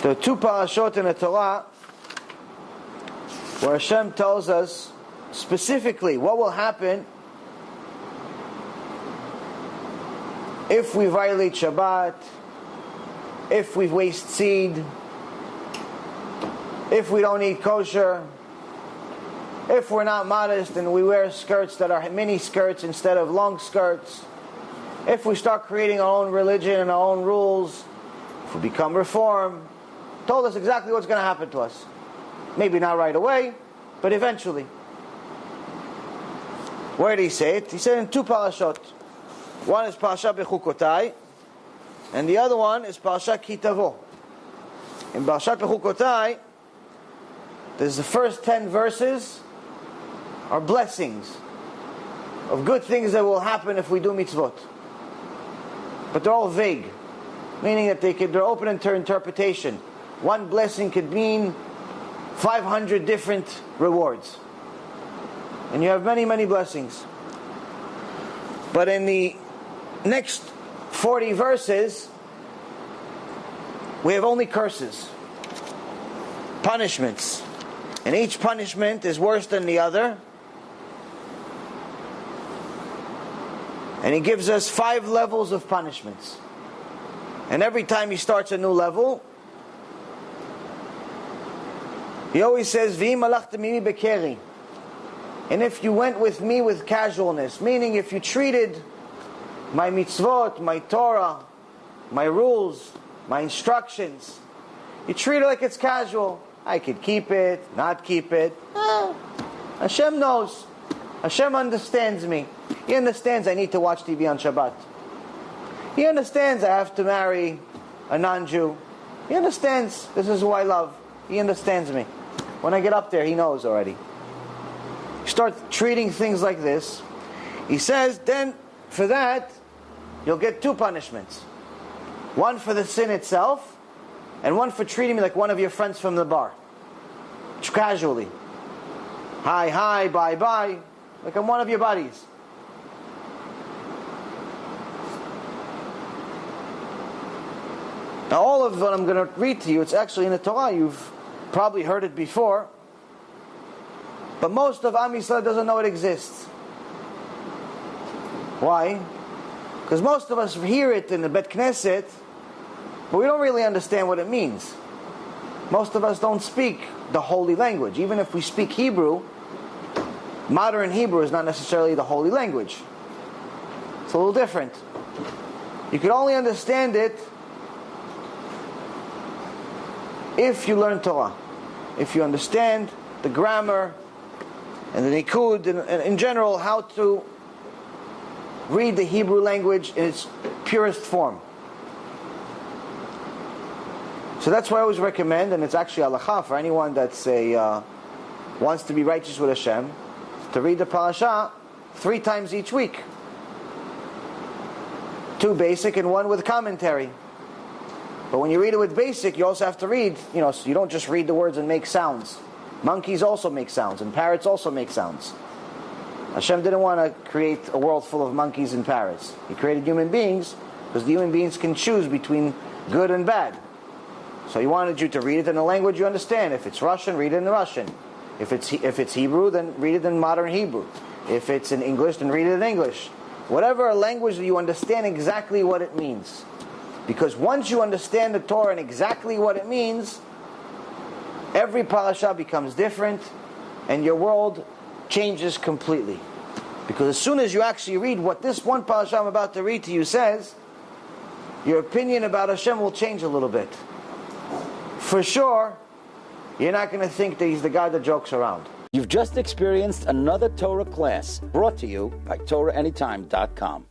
There are two parashot in the Torah where Hashem tells us specifically what will happen if we violate Shabbat, if we waste seed, if we don't eat kosher, if we're not modest and we wear skirts that are mini skirts instead of long skirts, if we start creating our own religion and our own rules, if we become reform. Told us exactly what's going to happen to us. Maybe not right away, but eventually. Where did he say it? He said in two parashot. One is Parashat Bechukotai, and the other one is Parashat Kitavo. In Parashat Bechukotai, there's the first 10 verses are blessings of good things that will happen if we do mitzvot. But they're all vague, meaning that they're open to interpretation. One blessing could mean 500 different rewards. And you have many, many blessings. But in the next 40 verses, we have only curses, punishments. And each punishment is worse than the other. And he gives us 5 levels of punishments. And every time he starts a new level, he always says, V'im alachtem imi bekeri. And if you went with me with casualness, meaning if you treated my mitzvot, my Torah, my rules, my instructions, you treat it like it's casual. I could keep it, not keep it. Hashem knows. Hashem understands me. He understands I need to watch TV on Shabbat. He understands I have to marry a non-Jew. He understands this is who I love. He understands me. When I get up there, he knows already. You start treating things like this. He says, then for that, you'll get 2 punishments. One for the sin itself, and one for treating me like one of your friends from the bar. Casually. Hi, bye, like I'm one of your buddies. Now all of what I'm going to read to you, it's actually in the Torah. You've probably heard it before. But most of Am Yisrael doesn't know it exists. Why? Because most of us hear it in the Bet Knesset, but we don't really understand what it means. Most of us don't speak the holy language. Even if we speak Hebrew, modern Hebrew is not necessarily the holy language. It's a little different. You can only understand it if you learn Torah. If you understand the grammar and the nikud, and in general how to read the Hebrew language in its purest form. So that's why I always recommend, and it's actually halacha for anyone that's wants to be righteous with Hashem, to read the parasha 3 times each week. 2 basic and 1 with commentary. But when you read it with basic, you also have to read, so you don't just read the words and make sounds. Monkeys also make sounds, and parrots also make sounds. Hashem didn't want to create a world full of monkeys and parrots. He created human beings because the human beings can choose between good and bad. So he wanted you to read it in a language you understand. If it's Russian, read it in Russian. If it's Hebrew, then read it in modern Hebrew. If it's in English, then read it in English. Whatever language that you understand exactly what it means. Because once you understand the Torah and exactly what it means, every parasha becomes different and your world changes completely. Because as soon as you actually read what this one parasha I'm about to read to you says, your opinion about Hashem will change a little bit. For sure, you're not going to think that He's the guy that jokes around. You've just experienced another Torah class brought to you by TorahAnytime.com.